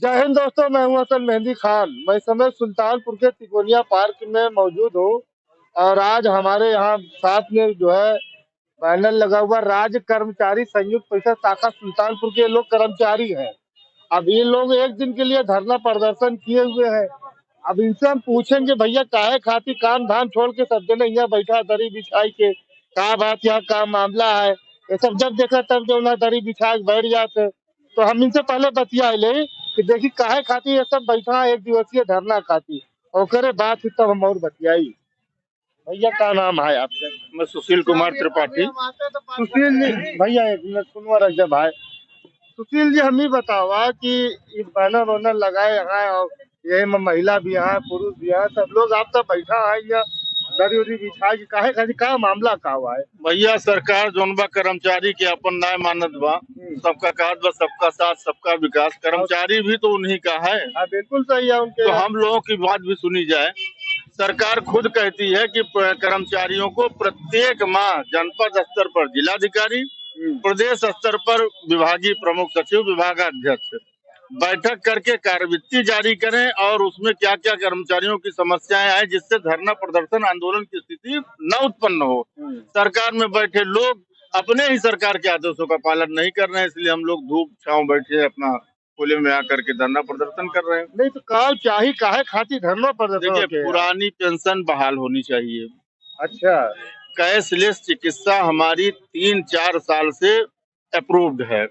जय हिंद दोस्तों, मैं हूं असल मेहंदी खान। मैं इस समय सुल्तानपुर के तिकोनिया पार्क में मौजूद हूं और आज हमारे यहाँ साथ में जो है बैनर लगा हुआ राज्य कर्मचारी संयुक्त परिषद शाखा सुल्तानपुर के लोग कर्मचारी हैं। अब ये लोग एक दिन के लिए धरना प्रदर्शन किए हुए हैं। अब इनसे हम पूछेंगे भैया काहे खातिर काम धाम छोड़ के सब जने यहाँ बैठा दरी बिछाई के का बात यहाँ का मामला है। ये सब जब देखा तब जो ना दरी बिछा के बैठ जाते। तो हम इनसे पहले बतिया ले कि देखी काहे खातिर ये सब बैठा है एक दिवसीय धरना खातिर और करे बात ही तब हम और बतियाई। भैया का नाम है आपका? मैं सुशील कुमार त्रिपाठी। सुशील जी, भैया एक मिनट सुनवा रख भाई। सुशील जी, हम ही बतावा कि ये बैनर वैनर लगाए हैं और ये में महिला भी हैं पुरुष भी हैं, सब लोग आप सब बैठा है या दरी उरी बिछा के काहे खातिर का मामला का हुआ है? भैया सरकार जोन बा कर्मचारी के अपन न्याय मानत बा, सबका कहत बा सबका साथ सबका विकास। कर्मचारी भी तो उन्हीं का है। हाँ बिल्कुल सही है उनके। तो हम लोगों की बात भी सुनी जाए। सरकार खुद कहती है कि कर्मचारियों को प्रत्येक माह जनपद स्तर पर जिलाधिकारी, प्रदेश स्तर पर विभागीय प्रमुख सचिव, विभागाध्यक्ष बैठक करके कार्यवित्ती जारी करें और उसमें क्या क्या कर्मचारियों की समस्याएं आए जिससे धरना प्रदर्शन आंदोलन की स्थिति न उत्पन्न हो। सरकार में बैठे लोग अपने ही सरकार के आदेशों का पालन नहीं कर रहे हैं, इसलिए हम लोग धूप छांव बैठे अपना खुले में आकर के धरना प्रदर्शन कर रहे हैं। नहीं तो काम चाहिए काहे खातिर धरना प्रदर्शन? देखिए, पुरानी पेंशन बहाल होनी चाहिए। अच्छा। कैशलेस चिकित्सा हमारी 3-4 साल से अप्रूव्ड है।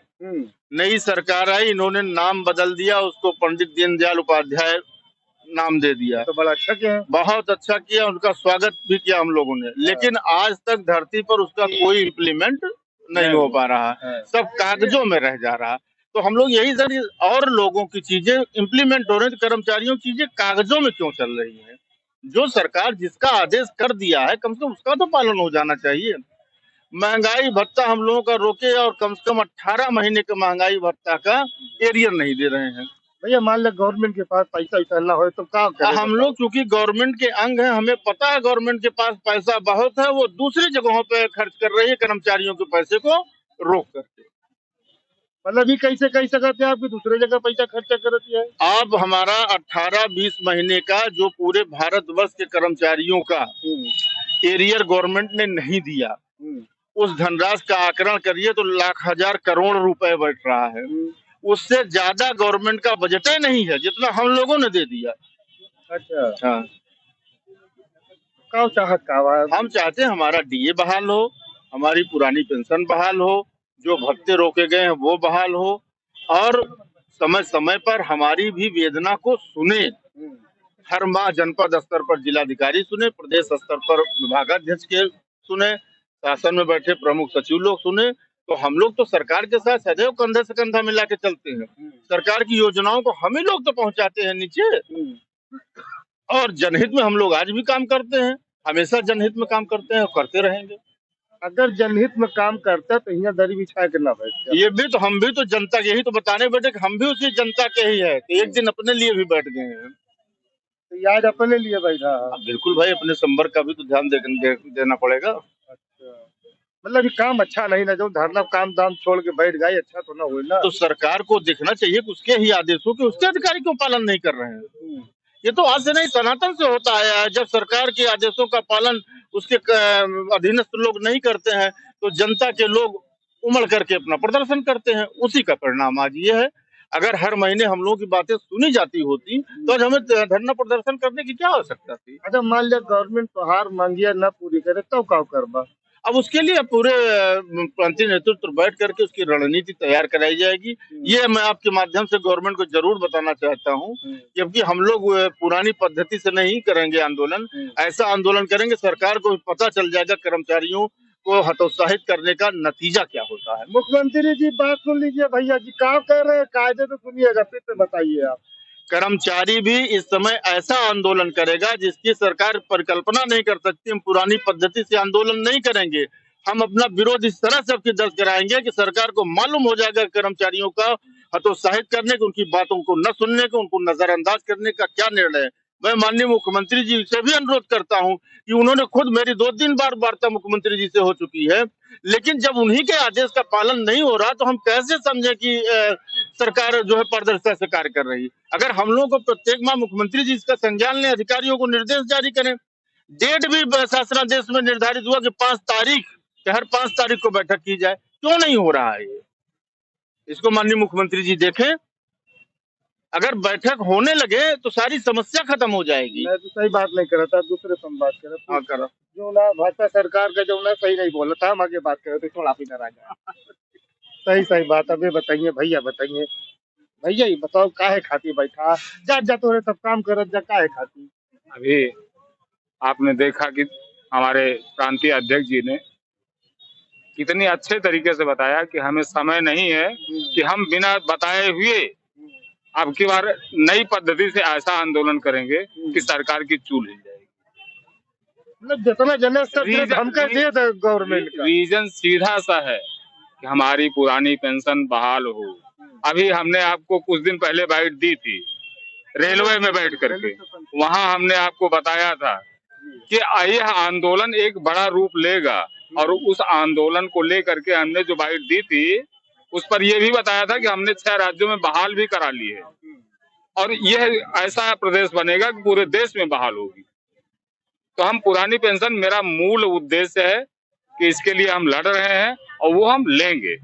नई सरकार आई, इन्होंने नाम बदल दिया, उसको पंडित दीनदयाल उपाध्याय नाम दे दिया। तो बड़ा अच्छा किया, बहुत अच्छा किया, उनका स्वागत भी किया हम लोगों ने, लेकिन आज तक धरती पर उसका कोई इम्प्लीमेंट नहीं हो पा रहा है, सब कागजों में रह जा रहा। तो हम लोग यही सर, और लोगों की चीजें इम्प्लीमेंट हो रही है, कर्मचारियों की चीजें कागजों में क्यों चल रही है? जो सरकार जिसका आदेश कर दिया है कम से कम उसका तो पालन हो जाना चाहिए। महंगाई भत्ता हम लोगों का रोके और कम से कम 18 महीने का महंगाई भत्ता का एरियर नहीं दे रहे हैं। भैया मान लो गवर्नमेंट के पास पैसा ऐसा ना हो तो क्या करें? हम लोग चूंकि गवर्नमेंट के अंग हैं, हमें पता है गवर्नमेंट के पास पैसा बहुत है, वो दूसरी जगहों पे खर्च कर रही है कर्मचारियों के पैसे को रोक करके। मतलब ये कैसे कह सकते हैं आपकी दूसरे जगह पैसा खर्चा करती है? अब हमारा 18-20 महीने का जो पूरे भारतवर्ष के कर्मचारियों का एरियर गवर्नमेंट ने नहीं दिया, उस धनराशि का आकलन करिए तो लाख हजार करोड़ रुपए बैठ रहा है। उससे ज्यादा गवर्नमेंट का बजट ही नहीं है जितना हम लोगों ने दे दिया। अच्छा। हाँ, क्या चाहत का? हम चाहते हैं हमारा डीए बहाल हो, हमारी पुरानी पेंशन बहाल हो, जो भत्ते रोके गए हैं वो बहाल हो, और समय समय पर हमारी भी वेदना को सुने। हर माह जनपद स्तर पर जिलाधिकारी सुने, प्रदेश स्तर पर विभागाध्यक्ष के सुने, शासन में बैठे प्रमुख सचिव लोग सुने। तो हम लोग तो सरकार के साथ सदैव कंधे से कंधा मिला के चलते हैं। सरकार की योजनाओं को हम ही लोग तो पहुंचाते हैं नीचे, और जनहित में हम लोग आज भी काम करते हैं, हमेशा जनहित में काम करते हैं और करते रहेंगे। अगर जनहित में काम करता तो यहाँ दरी बिछा के ना बैठते। ये भी तो हम भी तो जनता के, यही तो बताने बैठे कि हम भी उसी जनता के ही है, तो एक दिन अपने लिए भी बैठ गए हैं। तो आज अपने लिए बैठा? बिल्कुल भाई, अपने संपर्क का भी तो ध्यान देना पड़ेगा। अच्छा, मतलब ये काम अच्छा नहीं ना, जो धरना काम दाम छोड़ के बैठ गए, अच्छा तो ना हुई ना। तो सरकार को दिखना चाहिए कि उसके ही आदेशों के उसके अधिकारी क्यों पालन नहीं कर रहे हैं। ये तो आज से नहीं, सनातन से होता आया है। जब सरकार के आदेशों का पालन उसके अधीनस्थ लोग नहीं करते हैं तो जनता के लोग उमड़ करके अपना प्रदर्शन करते हैं, उसी का परिणाम आज ये है। अगर हर महीने हम लोगों की बातें सुनी जाती होती तो आज हमें धरना प्रदर्शन करने की क्या आवश्यकता थी। अच्छा, मान लिया गवर्नमेंट तो हार मांगिया ना पूरी करे तो क्या करबा? अब उसके लिए पूरे प्रांतीय नेतृत्व बैठ करके उसकी रणनीति तैयार कराई जाएगी। ये मैं आपके माध्यम से गवर्नमेंट को जरूर बताना चाहता हूँ, क्योंकि हम लोग पुरानी पद्धति से नहीं करेंगे आंदोलन। ऐसा आंदोलन करेंगे सरकार को पता चल जाएगा कर्मचारियों को हतोत्साहित करने का नतीजा क्या होता है। मुख्यमंत्री जी बात सुन लीजिए भैया जी, क्या कह रहे हैं कायदे तो सुनिएगा, फिर से बताइए आप। कर्मचारी भी इस समय ऐसा आंदोलन करेगा जिसकी सरकार परिकल्पना नहीं कर सकती। हम पुरानी पद्धति से आंदोलन नहीं करेंगे, हम अपना विरोध इस तरह से आपकी दर्ज कराएंगे कि सरकार को मालूम हो जाएगा कर्मचारियों का हतोत्साहित करने के, उनकी बातों को न सुनने के, उनको नजरअंदाज करने का क्या निर्णय है। मैं माननीय मुख्यमंत्री जी से भी अनुरोध करता हूं कि उन्होंने खुद, मेरी 2-3 बार वार्ता मुख्यमंत्री जी से हो चुकी है, लेकिन जब उन्हीं के आदेश का पालन नहीं हो रहा तो हम कैसे समझे कि सरकार जो है पारदर्शिता से कार्य कर रही है। अगर हम लोग को प्रत्येक माह मुख्यमंत्री जी इसका संज्ञान लें, अधिकारियों को निर्देश जारी करें। डेट भी शासनादेश में निर्धारित हुआ कि 5 तारीख, कि हर 5 तारीख को बैठक की जाए। क्यों नहीं हो रहा है ये? इसको माननीय मुख्यमंत्री जी देखें। अगर बैठक होने लगे तो सारी समस्या खत्म हो जाएगी। मैं तो सही बात नहीं कर रहा था, दूसरे से हम बात कर रहे थे। हाँ, करो। जो ना भाजपा सरकार का जो ना सही नहीं बोला था, हम आगे बात कर रहे थे, थोड़ा भी नाराज है। सही सही बात। अभी बताइए भैया, बताइए भैया, ये बताओ काहे खाती बैठा जा जा तोरे सब काम करत जा, काहे खाती? अभी आपने देखा कि हमारे प्रांतीय अध्यक्ष जी ने कितनी अच्छे तरीके से बताया कि हमें समय नहीं है कि हम बिना बताए हुए अब की बार नई पद्धति से ऐसा आंदोलन करेंगे कि सरकार की चूल हिल जाएगी। मतलब जितना जने से धमकी दिए थे गवर्नमेंट का। रीजन सीधा सा है कि हमारी पुरानी पेंशन बहाल हो। अभी हमने आपको कुछ दिन पहले बाइट दी थी रेलवे में बैठ करके, वहां हमने आपको बताया था कि यह आंदोलन एक बड़ा रूप लेगा, और उस आंदोलन को लेकर के हमने जो बाइट दी थी उस पर यह भी बताया था कि हमने 6 राज्यों में बहाल भी करा ली है, और यह ऐसा प्रदेश बनेगा कि पूरे देश में बहाल होगी। तो हम पुरानी पेंशन, मेरा मूल उद्देश्य है कि इसके लिए हम लड़ रहे हैं और वो हम लेंगे,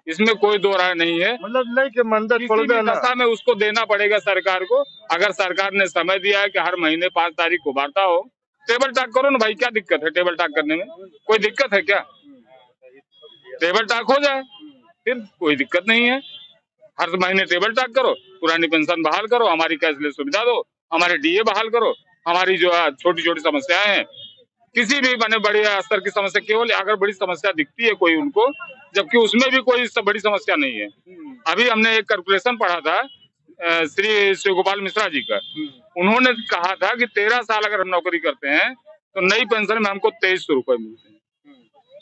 इसमें कोई दो राय नहीं है। मतलब नहीं कि मंदिर छोड़ देना, दशा में उसको देना पड़ेगा सरकार को। अगर सरकार ने समय दिया है कि हर महीने 5 तारीख को वार्ता हो, टेबल टॉक करो ना भाई, क्या दिक्कत है टेबल टॉक करने में? कोई दिक्कत है क्या? टेबल टॉक हो जाए, फिर कोई दिक्कत नहीं है। हर महीने टेबल टॉक करो, पुरानी पेंशन बहाल करो, हमारी कैशलेस सुविधा दो, हमारे डीए बहाल करो, हमारी जो छोटी छोटी समस्याएं हैं, किसी भी बने बड़े स्तर की समस्या, केवल अगर बड़ी समस्या दिखती है कोई उनको, जबकि उसमें भी कोई बड़ी समस्या नहीं है। अभी हमने एक कैलकुलेशन पढ़ा था श्री शिव गोपाल मिश्रा जी का, उन्होंने कहा था कि 13 साल अगर हम नौकरी करते हैं तो नई पेंशन में हमको 2300 रुपए मिलते हैं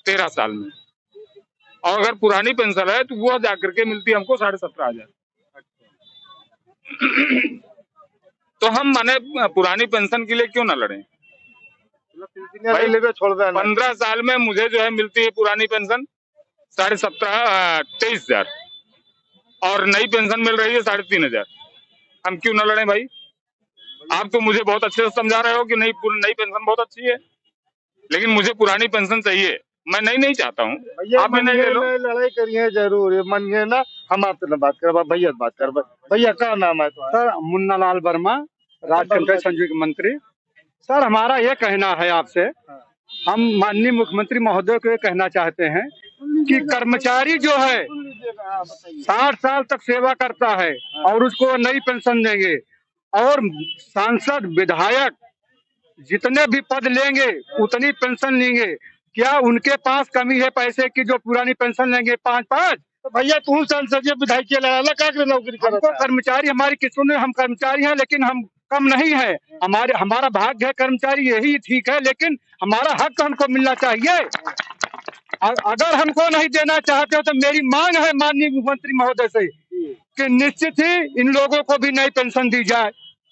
13 साल में, और अगर पुरानी पेंशन है तो वो जाकर के मिलती है हमको 17,500। तो हम माने पुरानी पेंशन के लिए क्यों ना लड़े भाई? छोड़ देना। 15 साल में मुझे जो है मिलती है पुरानी पेंशन 23,500 और नई पेंशन मिल रही है 3,500। हम क्यों ना लड़े भाई? आप तो मुझे बहुत अच्छे से समझा रहे हो कि नई पेंशन बहुत अच्छी है, लेकिन मुझे पुरानी पेंशन चाहिए। मैं नहीं चाहता हूँ, आप भी नहीं ले लो। लड़ाई करिए जरूर, मानिए ना, हम आपसे ना बात कर, भैया बात कर। भैया क्या नाम है तुम्हारा? सर मुन्ना लाल वर्मा, राजकंठ संयुक्त मंत्री। सर हमारा ये कहना है आपसे, हम माननीय मुख्यमंत्री महोदय को ये कहना चाहते हैं कि कर्मचारी जो है 60 साल तक सेवा करता है और उसको नई पेंशन देंगे, और सांसद विधायक जितने भी पद लेंगे उतनी पेंशन लेंगे। क्या उनके पास कमी है पैसे की जो पुरानी पेंशन लेंगे 5-5? तो भैया तू संसदीय विधायक के लगा नौकरी करो। कर्मचारी हमारी किस्मों में, हम कर्मचारी हैं लेकिन हम कम नहीं है। हमारा भाग्य है कर्मचारी, यही ठीक है, लेकिन हमारा हक हमको मिलना चाहिए। अगर हमको नहीं देना चाहते हो तो मेरी मांग है माननीय मुख्यमंत्री महोदय से कि निश्चित ही इन लोगों को भी नई पेंशन दी जाए,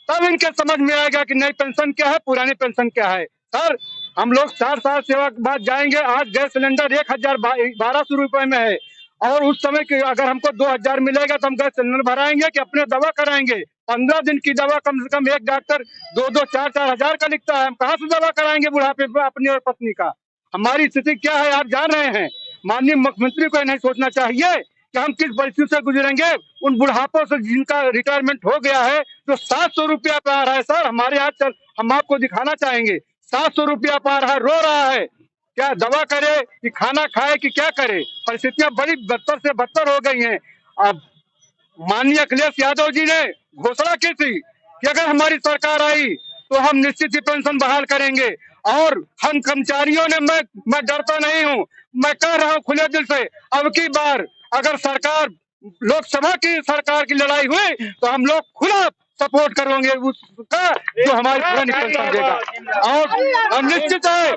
तब इनके समझ में आएगा कि नई पेंशन क्या है, पुरानी पेंशन क्या है। सर हम लोग 4 साल सेवा के बाद जाएंगे, आज गैस सिलेंडर 1,1200 रुपए में है, और उस समय के अगर हमको 2,000 मिलेगा तो हम गैस सिलेंडर भराएंगे कि अपने दवा कराएंगे? 15 दिन की दवा कम से कम एक डॉक्टर 2-2, 4-4 हजार का लिखता है। हम कहाँ से दवा कराएंगे बुढ़ापे में अपनी और पत्नी का? हमारी स्थिति क्या है आप जान रहे हैं। माननीय मुख्यमंत्री को नहीं सोचना चाहिए कि हम किस परिस्थिति से गुजरेंगे? उन बुढ़ापों से जिनका रिटायरमेंट हो गया है तो 700 रुपया पा रहा है। सर हमारे यहाँ हम आपको दिखाना चाहेंगे, 700 रुपया पा रहा है, रो रहा है। क्या दवा करे कि खाना खाए कि क्या करे? परिस्थितियां बड़ी बदतर से बदतर हो गई हैं। अब माननीय अखिलेश यादव जी ने घोषणा की थी कि अगर हमारी सरकार आई तो हम निश्चित ही पेंशन बहाल करेंगे, और हम कर्मचारियों ने, मैं डरता नहीं हूँ, मैं कह रहा हूँ खुले दिल से, अब की बार अगर सरकार, लोकसभा की सरकार की लड़ाई हुई तो हम लोग खुला सपोर्ट करेंगे उसका जो हमारी पुरानी पेंशन देगा। और हम निश्चित है,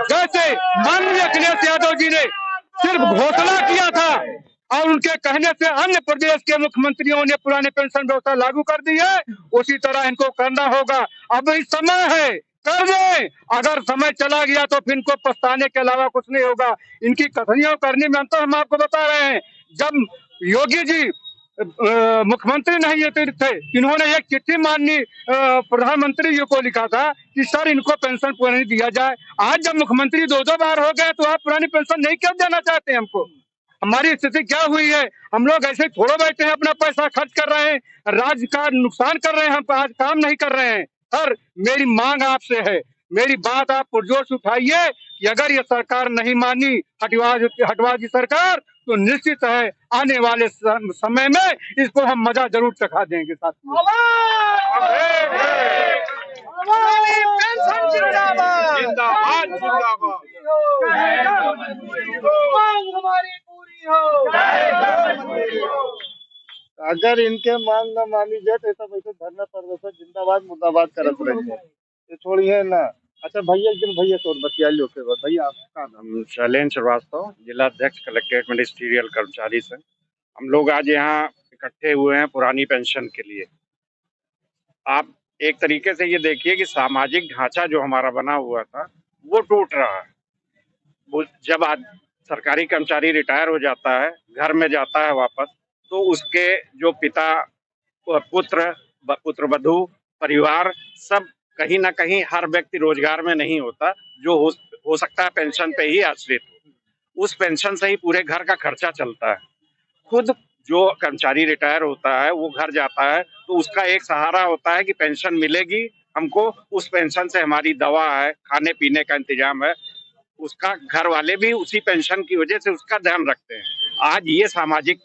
जैसे माननीय अखिलेश यादव जी ने सिर्फ घोषणा किया था और उनके कहने से अन्य प्रदेश के मुख्यमंत्रियों ने पुराने पेंशन व्यवस्था लागू कर दी है, उसी तरह इनको करना होगा। अब इस समय है, कर दें। अगर समय चला गया तो फिर इनको पछताने के अलावा कुछ नहीं होगा। इनकी कथनियों करने में अंतर हम आपको बता रहे हैं। जब योगी जी मुख्यमंत्री नहीं थे, इन्होंने एक चिट्ठी माननीय प्रधानमंत्री जी को लिखा था कि सर इनको पेंशन पुरानी दिया जाए। आज जब मुख्यमंत्री 2 बार हो गए तो आप पुरानी पेंशन नहीं क्यों देना चाहते हैं हमको? हमारी स्थिति क्या हुई है? हम लोग ऐसे थोड़ा बैठे हैं, अपना पैसा खर्च कर रहे हैं, राज्य का नुकसान कर रहे हैं, हम आज काम नहीं कर रहे हैं। सर मेरी मांग आपसे है, मेरी बात आप पुरजोर से उठाइए कि अगर ये सरकार नहीं मानी, हटवाजी सरकार, तो निश्चित है आने वाले समय में इसको हम मजा जरूर चखा देंगे साथ में। जिंदाबाद जिंदाबाद। अगर इनके मांग न मानी जाए तो ऐसा वैसे धरना प्रदर्शन जिंदाबाद मुर्दाबाद करत रहिए, ये छोड़िए ना। अच्छा भैया, एक दिन भैया तो बतिया लो के बाद भैया आपका नाम? शैलेंद्र श्रीवास्तव, जिला अध्यक्ष कलेक्ट्रेट मिनिस्ट्रियल कर्मचारी संघ। हम लोग आज यहाँ इकट्ठे हुए हैं पुरानी पेंशन के लिए। आप एक तरीके से ये देखिए कि सामाजिक ढांचा जो हमारा बना हुआ था वो टूट रहा है। वो जब आज सरकारी कर्मचारी रिटायर हो जाता है, घर में जाता है वापस, तो उसके जो पिता, पुत्र वधू, परिवार, सब कहीं ना कहीं हर व्यक्ति रोजगार में नहीं होता, जो हो सकता है पेंशन पे ही आश्रित हो। उस पेंशन से ही पूरे घर का खर्चा चलता है। खुद जो कर्मचारी रिटायर होता है वो घर जाता है तो उसका एक सहारा होता है कि पेंशन मिलेगी हमको, उस पेंशन से हमारी दवा है, खाने पीने का इंतजाम है। उसका घर वाले भी उसी पेंशन की वजह से उसका ध्यान रखते हैं। आज ये सामाजिक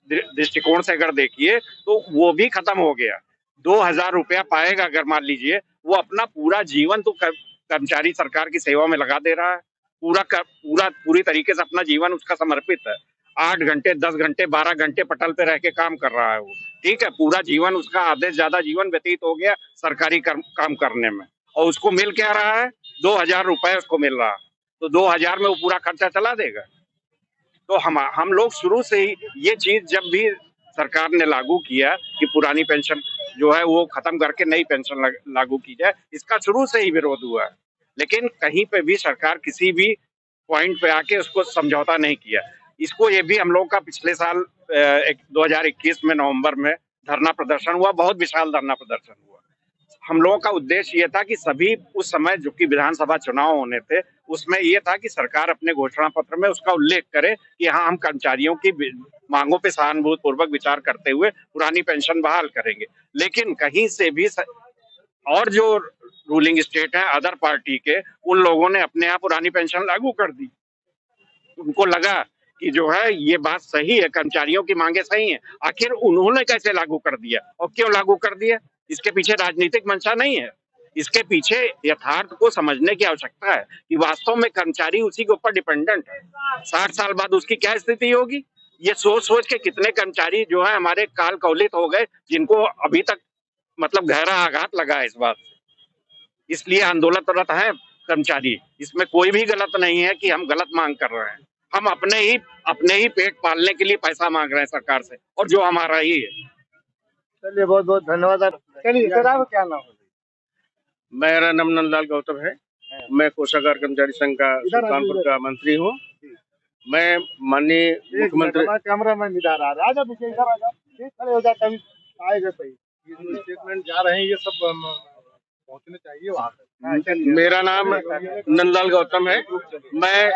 दृष्टिकोण से अगर देखिए तो वो भी खत्म हो गया। 2000 रुपया पाएगा अगर मान लीजिए, वो अपना पूरा जीवन तो कर्मचारी सरकार की सेवा में लगा दे रहा है, पूरी तरीके से अपना जीवन उसका समर्पित है। 8 घंटे, 10 घंटे, 12 घंटे पटल पे रह के काम कर रहा है वो, ठीक है। पूरा जीवन उसका, आधे से ज्यादा जीवन व्यतीत हो गया सरकारी काम करने में, और उसको मिल क्या रहा है? 2000 रुपए उसको मिल रहा है। तो 2000 में वो पूरा खर्चा चला देगा। तो हम लोग शुरू से ही ये चीज जब भी सरकार ने लागू किया कि पुरानी पेंशन जो है वो खत्म करके नई पेंशन लागू की जाए, इसका शुरू से ही विरोध हुआ है। लेकिन कहीं पे भी सरकार किसी भी पॉइंट पे आके उसको समझौता नहीं किया। इसको ये भी हम लोग का पिछले साल 2021 में नवंबर में धरना प्रदर्शन हुआ, बहुत विशाल धरना प्रदर्शन हुआ। हम लोगों का उद्देश्य ये था कि सभी उस समय जो कि विधानसभा चुनाव होने थे, उसमें ये था कि सरकार अपने घोषणा पत्र में उसका उल्लेख करे कि हाँ, हम कर्मचारियों की मांगों पे सहानुभूति पूर्वक विचार करते हुए पुरानी पेंशन बहाल करेंगे। लेकिन कहीं से भी और जो रूलिंग स्टेट है अदर पार्टी के, उन लोगों ने अपने यहाँ पुरानी पेंशन लागू कर दी। उनको लगा कि जो है ये बात सही है, कर्मचारियों की मांगे सही है। आखिर उन्होंने कैसे लागू कर दिया और क्यों लागू कर दिया? इसके पीछे राजनीतिक मंशा नहीं है। इसके पीछे यथार्थ को समझने की आवश्यकता है कि वास्तव में कर्मचारी उसी के ऊपर डिपेंडेंट है। 60 साल बाद उसकी क्या स्थिति होगी, ये सोच के कितने कर्मचारी जो है हमारे काल कौलित हो गए, जिनको अभी तक मतलब गहरा आघात लगा है इस बात से। इसलिए आंदोलनरत है कर्मचारी। इसमें कोई भी गलत नहीं है कि हम गलत मांग कर रहे हैं। हम अपने ही पेट पालने के लिए पैसा मांग रहे हैं सरकार से, और जो हमारा ही है। चलिए बहुत बहुत धन्यवाद। चलिए सर, आप क्या नाम है? मेरा नाम नंदलाल गौतम है। मैं कोषागार कर्मचारी संघ का सुल्तानपुर का मंत्री हूँ। मैं माननीय मुख्यमंत्री, कैमरा मैन इधर आ रहा है, इधर आ जाओ, खड़े हो जाते हैं, आएगा सही। ये स्टेटमेंट जा रहे हैं, ये सब पहुंचने चाहिए वहाँ पे। मेरा नाम नंदलाल गौतम है। मैं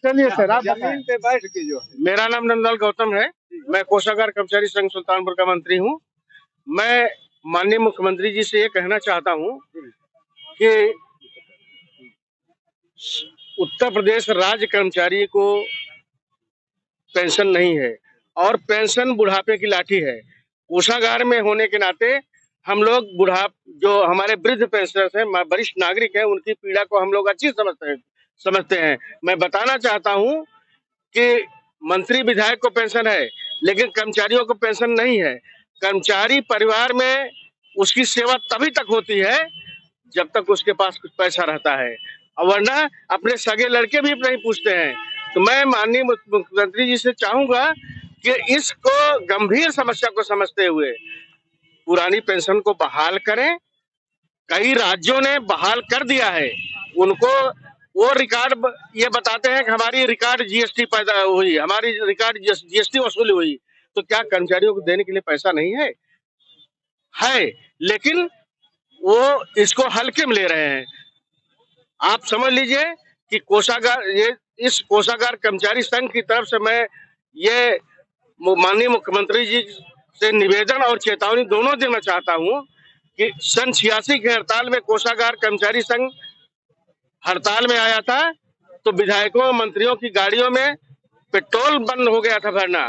चलिए सर, आप जमीन पे बैठ के जो है। मेरा नाम नंदलाल गौतम है। मैं कोषागार कर्मचारी संघ सुल्तानपुर का मंत्री हूँ। मैं माननीय मुख्यमंत्री जी से ये कहना चाहता हूँ कि उत्तर प्रदेश राज्य कर्मचारी को पेंशन नहीं है, और पेंशन बुढ़ापे की लाठी है। कोषागार में होने के नाते हम लोग जो हमारे वृद्ध पेंशनर्स हैं, वरिष्ठ नागरिक हैं, उनकी पीड़ा को हम लोग अच्छी समझते हैं। मैं बताना चाहता हूं कि मंत्री विधायक को पेंशन है, लेकिन कर्मचारियों को पेंशन नहीं है। कर्मचारी परिवार में उसकी सेवा तभी तक होती है जब तक उसके पास कुछ पैसा रहता है, वरना अपने सगे लड़के भी नहीं पूछते हैं। तो मैं माननीय मुख्यमंत्री जी से चाहूंगा कि इसको गंभीर समस्या को समझते हुए पुरानी पेंशन को बहाल करें। कई राज्यों ने बहाल कर दिया है, उनको वो रिकॉर्ड ये बताते हैं कि हमारी रिकॉर्ड जीएसटी पैदा हुई, हमारी रिकॉर्ड जीएसटी वसूली हुई। तो क्या कर्मचारियों को देने के लिए पैसा नहीं है? है, लेकिन वो इसको हल्के में ले रहे हैं। आप समझ लीजिए कि कोषागार, ये इस कोषागार कर्मचारी संघ की तरफ से मैं ये माननीय मुख्यमंत्री जी से निवेदन और चेतावनी दोनों देना चाहता हूं कि सन 86 के हड़ताल में कोषागार कर्मचारी संघ हड़ताल में आया था, तो विधायकों मंत्रियों की गाड़ियों में पेट्रोल बंद हो गया था भरना।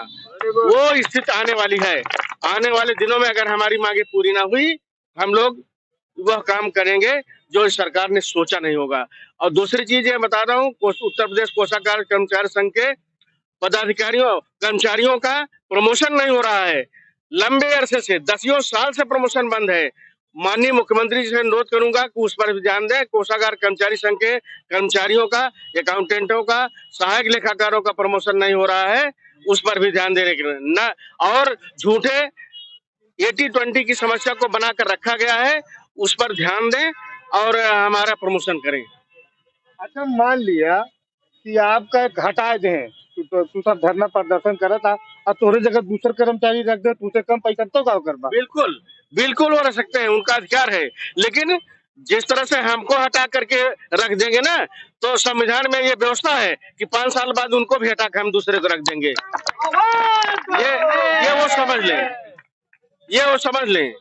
वो स्थिति आने वाली है। आने वाले दिनों में अगर हमारी मांगे पूरी ना हुई, हम लोग वह काम करेंगे जो इस सरकार ने सोचा नहीं होगा। और दूसरी चीज ये बता रहा हूँ, उत्तर प्रदेश कोषागार कर्मचारी संघ के पदाधिकारियों कर्मचारियों का प्रमोशन नहीं हो रहा है। लंबे अरसे से 10 साल से प्रमोशन बंद है। माननीय मुख्यमंत्री जी से अनुरोध करूंगा कि उस पर भी ध्यान दें। कोषागार कर्मचारी संघ के कर्मचारियों का, अकाउंटेंटों का, सहायक लेखाकारों का प्रमोशन नहीं हो रहा है, उस पर भी ध्यान देने के न, और झूठे 80-20 की समस्या को बनाकर रखा गया है, उस पर ध्यान दें और हमारा प्रमोशन करें। अच्छा, मान लिया कि आपका हटा दें, तू सब धरना प्रदर्शन करा था और तोरे जगह दूसरे कर्मचारी रख दे, तुझे कम पैसा तो का करबा? बिल्कुल बिल्कुल वो रह सकते हैं, उनका अधिकार है। लेकिन जिस तरह से हमको हटा करके रख देंगे ना, तो संविधान में ये व्यवस्था है कि 5 साल बाद उनको भी हटा कर हम दूसरे को रख देंगे। ये वो समझ लें, ये वो समझ लें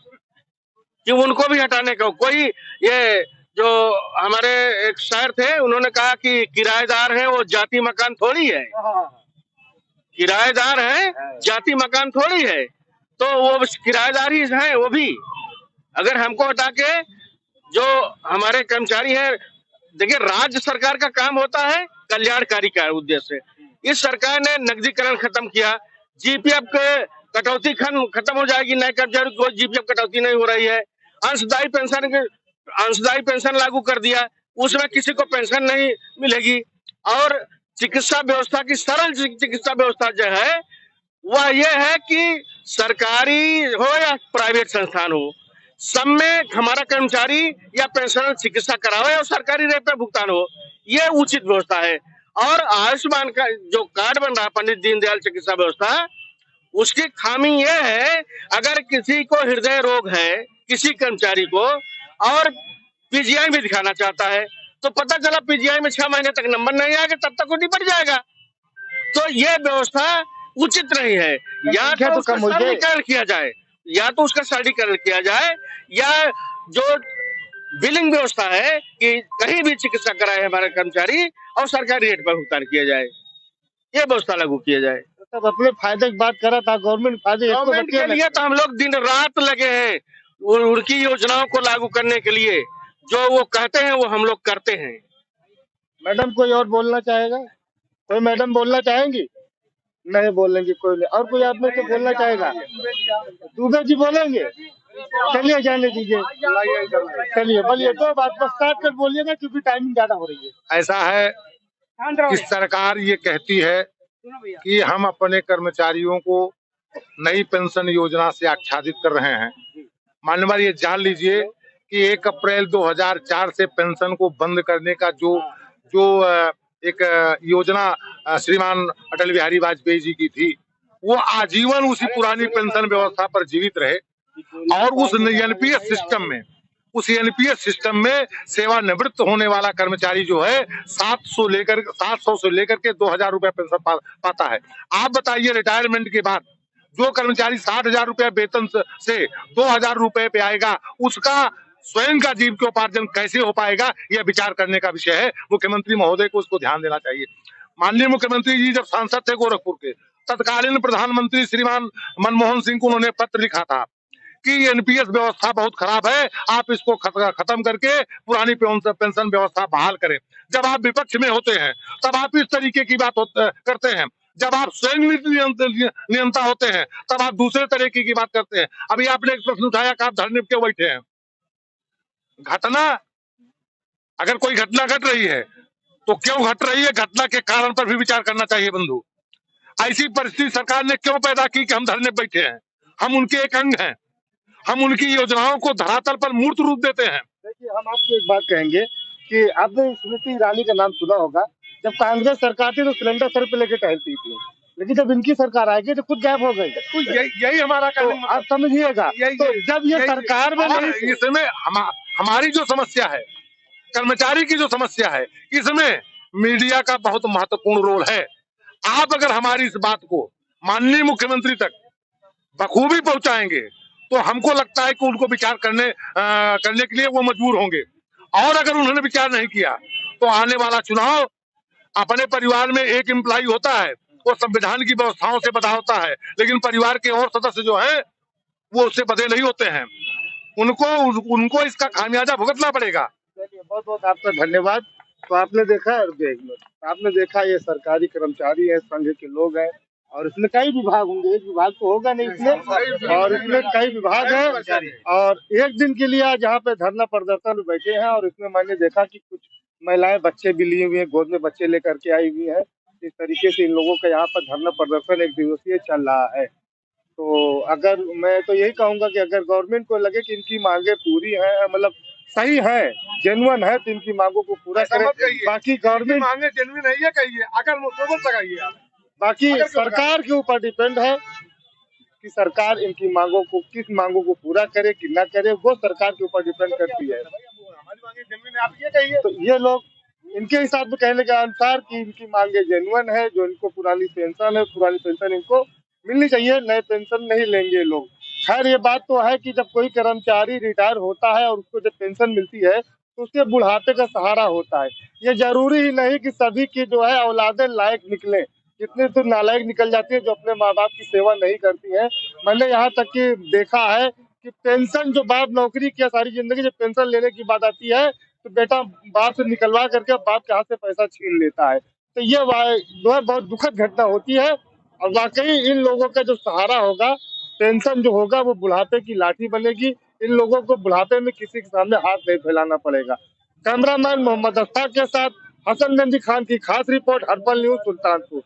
कि उनको भी हटाने का कोई, ये जो हमारे एक शायर थे, उन्होंने कहा कि किराएदार है वो जाति मकान थोड़ी है, किराएदार है जाति मकान थोड़ी है। तो वो किराएदार ही हैं वो भी। अगर हमको हटा के जो हमारे कर्मचारी हैं, देखिए राज्य सरकार का काम होता है कल्याणकारी का उद्देश्य। इस सरकार ने नकदीकरण खत्म किया, जीपीएफ के कटौती खत्म हो जाएगी, नए कर्मचारी को जीपीएफ कटौती नहीं हो रही है। अंशदायी पेंशन लागू कर दिया, उसमें किसी को पेंशन नहीं मिलेगी। और चिकित्सा व्यवस्था की सरल चिकित्सा व्यवस्था जो है वह यह है कि सरकारी हो या प्राइवेट संस्थान हो, सब में हमारा कर्मचारी या पेंशनर चिकित्सा करावे और सरकारी रेट पे भुगतान हो, ये उचित व्यवस्था है। और आयुष्मान का जो कार्ड बन रहा है, पंडित दीनदयाल चिकित्सा व्यवस्था, उसकी खामी यह है, अगर किसी को हृदय रोग है, किसी कर्मचारी को, और पीजीआई में दिखाना चाहता है, तो पता चला पीजीआई में 6 महीने तक नंबर नहीं आएगा, तब तक वो निपट जाएगा। तो ये व्यवस्था उचित नहीं है। या तो उसका सरलीकरण किया जाए, या तो उसका सरलीकरण किया जाए, या जो बिलिंग व्यवस्था है कि कहीं भी चिकित्सा कराए हमारे कर्मचारी और सरकारी रेट पर भुगतान किया जाए, ये व्यवस्था लागू किया जाए। तब अपने फायदे की बात करा था, गवर्नमेंट के लिए तो हम लोग दिन रात लगे हैं उनकी योजनाओं को लागू करने के लिए। जो वो कहते हैं वो हम लोग करते हैं। मैडम कोई और बोलना चाहेगा? कोई मैडम बोलना चाहेंगी? नहीं बोलेंगे कोई नहीं। और कोई आप में से बोलना चाहेगा? दुबे जी बोलेंगे? चलिए जाने दीजिए, चलिए बोलिए, तो बात बस काट कर बोलिएगा क्योंकि टाइमिंग ज्यादा हो रही है। ऐसा है कि सरकार ये कहती है कि हम अपने कर्मचारियों को नई पेंशन योजना से आच्छादित कर रहे हैं। मान्यवर ये जान लीजिए कि 1 अप्रैल 2004 से पेंशन को बंद करने का जो एक योजना श्रीमान अटल बिहारी वाजपेयी जी की थी, वो आजीवन उसी पुरानी पेंशन व्यवस्था पर जीवित रहे। और उस एनपीएस सिस्टम में सेवानिवृत्त होने वाला कर्मचारी जो है 700 से लेकर के 2000 रुपया पेंशन पाता है। आप बताइए, रिटायरमेंट के बाद जो कर्मचारी 60,000 रुपया वेतन से 2000 रुपए पे आएगा, उसका स्वयं का जीविकोपार्जन कैसे हो पाएगा? यह विचार करने का विषय है। मुख्यमंत्री महोदय को उसको ध्यान देना चाहिए। माननीय मुख्यमंत्री जी जब सांसद थे गोरखपुर के, तत्कालीन प्रधानमंत्री श्रीमान मनमोहन सिंह को उन्होंने पत्र लिखा था कि एनपीएस व्यवस्था बहुत खराब है, आप इसको खत्म करके पुरानी पेंशन व्यवस्था बहाल करें। जब आप विपक्ष में होते हैं तब आप इस तरीके की बात करते हैं, जब आप स्वयं नियंता होते हैं तब आप दूसरे तरीके की बात करते हैं। अभी आपने एक प्रश्न उठाया कि आप धरने पे क्यों बैठे हैं। घटना, अगर कोई घटना घट रही है तो क्यों घट रही है, घटना के कारण पर भी विचार करना चाहिए बंधु। ऐसी परिस्थिति सरकार ने क्यों पैदा की कि हम धरने पे बैठे हैं? हम उनके एक अंग हैं, हम उनकी योजनाओं को धरातल पर मूर्त रूप देते हैं। देखिए, हम आपको एक बात कहेंगे कि आपने स्मृति ईरानी का नाम सुना होगा। जब कांग्रेस सरकार थी तो सिलेंडर सर पे लेके टहलती थी, लेकिन जब इनकी सरकार आएगी तो खुद गायब हो गई। तो यही हमारा तो कहने आप समझिएगा, तो जब ये सरकार में और नहीं, इसमें हमारी जो समस्या है, कर्मचारी की जो समस्या है, इसमें मीडिया का बहुत महत्वपूर्ण रोल है। आप अगर हमारी इस बात को माननीय मुख्यमंत्री तक बखूबी पहुंचाएंगे तो हमको लगता है कि उनको विचार करने के लिए वो मजबूर होंगे। और अगर उन्होंने विचार नहीं किया तो आने वाला चुनाव, अपने परिवार में एक एम्प्लॉय होता है, वो संविधान की व्यवस्थाओं से बधा होता है, लेकिन परिवार के और सदस्य जो हैं वो उससे बधे नहीं होते हैं। उनको इसका खामियाजा भुगतना पड़ेगा। बहुत बहुत आपका धन्यवाद। तो आपने देखा, आपने देखा ये सरकारी कर्मचारी है, संघ के लोग हैं, और इसमें कई विभाग होंगे, एक विभाग तो होगा नहीं इसमें, और इसमें कई विभाग हैं। और एक दिन के लिए आज यहाँ पे धरना प्रदर्शन में बैठे हैं, और इसमें मैंने देखा कि कुछ महिलाएं बच्चे भी लिए हुए हैं, गोद में बच्चे लेकर के आई हुई हैं। इस तरीके से इन लोगों का यहाँ पर धरना प्रदर्शन 1 दिवसीय चल रहा है। तो अगर मैं तो यही कहूंगा कि अगर गवर्नमेंट को लगे कि इनकी मांगे पूरी है, मतलब सही है, जेन्युइन है, तो इनकी मांगों को पूरा करें। बाकी गवर्नमेंट मांगे जेन्युइन है ये कहिए, अगर मुसीबत लगाइए आप। बाकी सरकार के ऊपर डिपेंड है कि सरकार इनकी मांगों को, किस मांगों को पूरा करे कि ना करे, वो सरकार के ऊपर डिपेंड करती है। हमारी मांगे जेन्युइन है, आप ये कहिए। तो ये लोग इनके हिसाब से कहने के अनुसार कि इनकी मांगे जेन्युइन है, जो इनको पुरानी पेंशन है, पुरानी पेंशन इनको मिलनी चाहिए, नए पेंशन नहीं लेंगे लोग। खैर ये बात तो है कि जब कोई कर्मचारी रिटायर होता है और उसको जब पेंशन मिलती है तो उसके बुढ़ापे का सहारा होता है। ये जरूरी ही नहीं कि सभी की जो है औलादें लायक निकले, कितने तो नालायक निकल जाती है जो अपने माँ बाप की सेवा नहीं करती है। मैंने यहाँ तक कि देखा है कि पेंशन, जो बाप नौकरी किया सारी जिंदगी, जब पेंशन लेने की बात आती है तो बेटा बाप से निकलवा करके बाप के हाथ से पैसा छीन लेता है। तो ये जो है बहुत दुखद घटना होती है। और वाकई इन लोगों का जो सहारा होगा, पेंशन जो होगा, वो बुढ़ापे की लाठी बनेगी। इन लोगों को बुढ़ापे में किसी के सामने हाथ नहीं फैलाना पड़ेगा। कैमरामैन मोहम्मद अफ्ताब के साथ हसन गंजी खान की खास रिपोर्ट, हर्बल न्यूज, सुल्तानपुर।